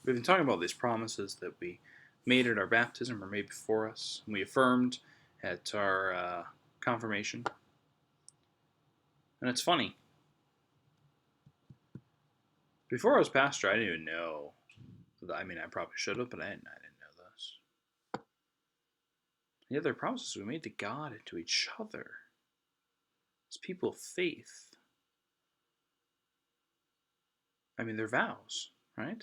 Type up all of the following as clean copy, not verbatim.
we've been talking about these promises that we made at our baptism or made before us, and we affirmed at our confirmation. And it's funny. Before I was pastor, I didn't even know. I mean, I probably should have, but I didn't know this. And yet, they're promises we made to God and to each other as people of faith. I mean, they're vows, right?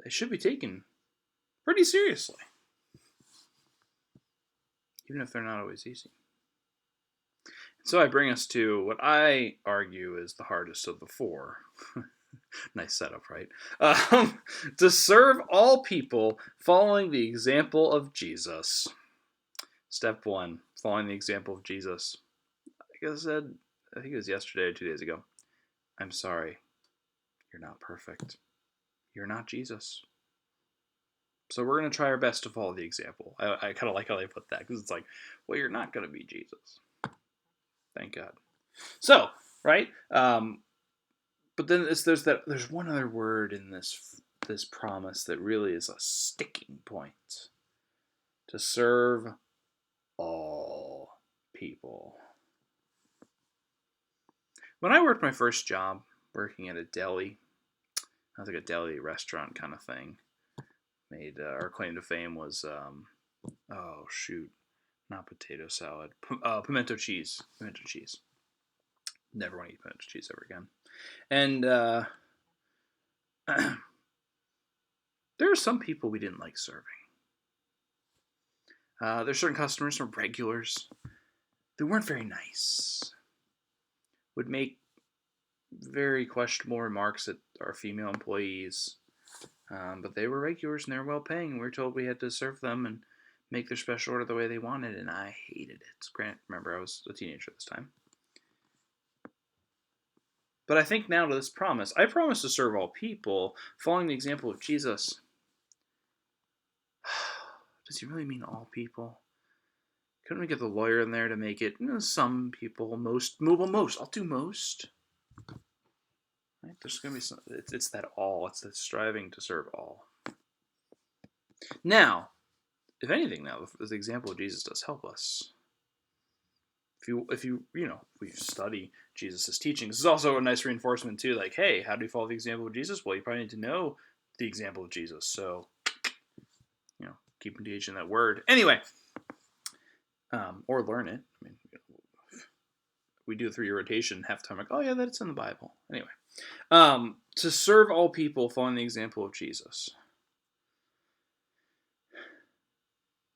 They should be taken pretty seriously, even if they're not always easy. So I bring us to what I argue is the hardest of the four. Nice setup, right? To serve all people following the example of Jesus. Step 1, following the example of Jesus. Like I said, I think it was yesterday or 2 days ago. I'm sorry. You're not perfect. You're not Jesus. So we're going to try our best to follow the example. I kind of like how they put that, because it's like, well, you're not going to be Jesus. Thank God. So, right? But then there's one other word in this promise that really is a sticking point. To serve all people. When I worked my first job, working at a deli, I was like a deli restaurant kind of thing. Our claim to fame was, not potato salad, pimento cheese. Pimento cheese. Never want to eat pimento cheese ever again. And there are some people we didn't like serving. There's certain customers, some regulars, they weren't very nice. Would make very questionable remarks at our female employees. But they were regulars and they were well paying. We were told we had to serve them and make their special order the way they wanted, and I hated it. Remember, I was a teenager at this time. But I think now to this promise. I promise to serve all people, following the example of Jesus. Does he really mean all people? Couldn't we get the lawyer in there to make it some people, most? I'll do most. Right? There's going to be some. It's that all. It's the striving to serve all. Now, if anything, the example of Jesus does help us. If we study Jesus' teachings, this is also a nice reinforcement too. Like, hey, how do you follow the example of Jesus? Well, you probably need to know the example of Jesus. So, keep engaged in that word. Anyway, or learn it. I mean, we do a 3-year rotation. Half the time, like, oh yeah, that's in the Bible. Anyway, to serve all people, following the example of Jesus.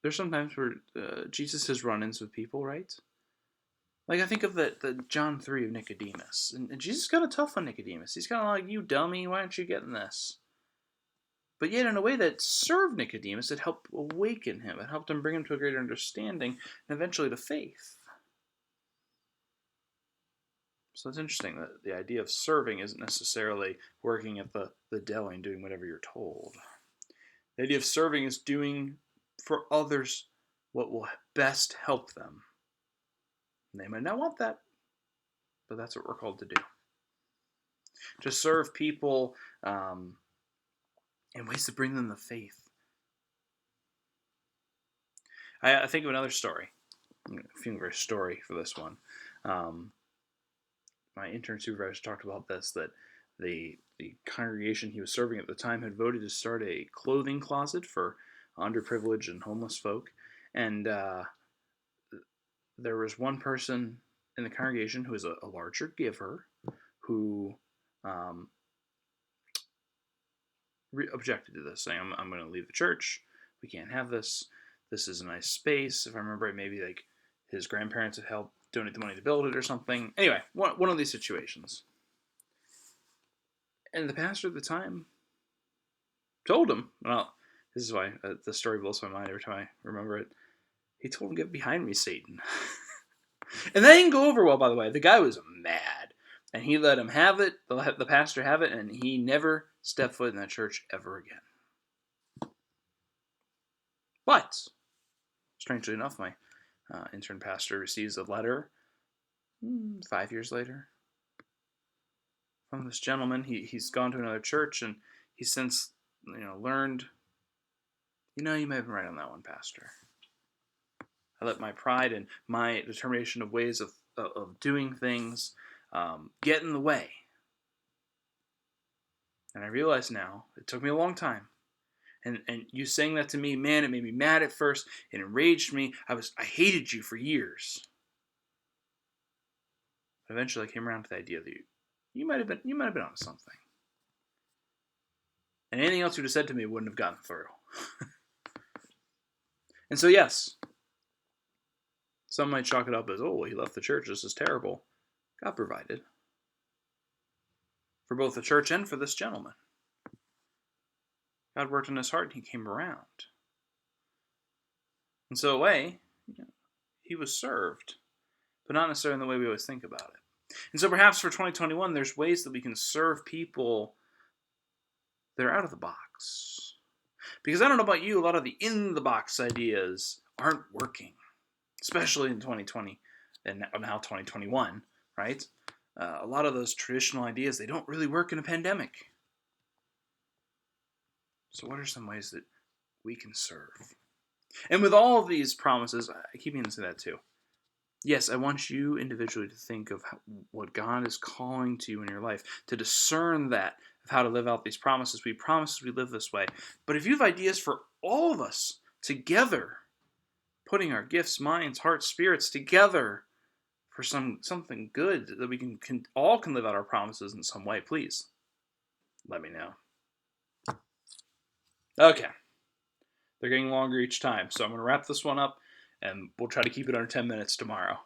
There's sometimes where Jesus has run-ins with people, right? Like, I think of the John 3 of Nicodemus. And Jesus got a tough on Nicodemus. He's kind of like, you dummy, why aren't you getting this? But yet in a way that served Nicodemus, it helped awaken him. It helped him bring him to a greater understanding and eventually to faith. So it's interesting that the idea of serving isn't necessarily working at the deli and doing whatever you're told. The idea of serving is doing for others what will best help them. And they might not want that, but that's what we're called to do. To serve people in ways to bring them to faith. I think of another story. I'm feeling very story for this one. My intern supervisor talked about this, that the congregation he was serving at the time had voted to start a clothing closet for underprivileged and homeless folk. And there was one person in the congregation who was a larger giver who objected to this, saying, I'm going to leave the church. We can't have this. This is a nice space. If I remember right, maybe like his grandparents had helped donate the money to build it or something. Anyway, one of these situations. And the pastor at the time told him, well, this is why the story blows my mind every time I remember it. He told him, get behind me, Satan. And that didn't go over well, by the way. The guy was mad. And he let him have it, the pastor have it, and he never stepped foot in that church ever again. But, strangely enough, my intern pastor receives a letter 5 years later from this gentleman. He's gone to another church, and he's since, learned, you may have been right on that one, Pastor. I let my pride and my determination of ways of doing things get in the way. And I realize now, it took me a long time. And you saying that to me, man, it made me mad at first. It enraged me. I hated you for years. But eventually I came around to the idea that you might have been onto something. And anything else you'd have said to me wouldn't have gotten through. And so yes, some might chalk it up as, oh, well, he left the church. This is terrible. God provided. For both the church and for this gentleman. God worked in his heart and he came around. And so, in a way, he was served, but not necessarily in the way we always think about it. And so perhaps for 2021, there's ways that we can serve people that are out of the box. Because I don't know about you, a lot of the in-the-box ideas aren't working, especially in 2020 and now 2021, right? A lot of those traditional ideas, they don't really work in a pandemic. So what are some ways that we can serve? And with all of these promises, I keep meaning to say that too. Yes, I want you individually to think of what God is calling to you in your life, to discern that, of how to live out these promises. We promise we live this way. But if you have ideas for all of us together, putting our gifts, minds, hearts, spirits together for something good that we can all live out our promises in some way, please let me know. Okay. They're getting longer each time, so I'm going to wrap this one up, and we'll try to keep it under 10 minutes tomorrow.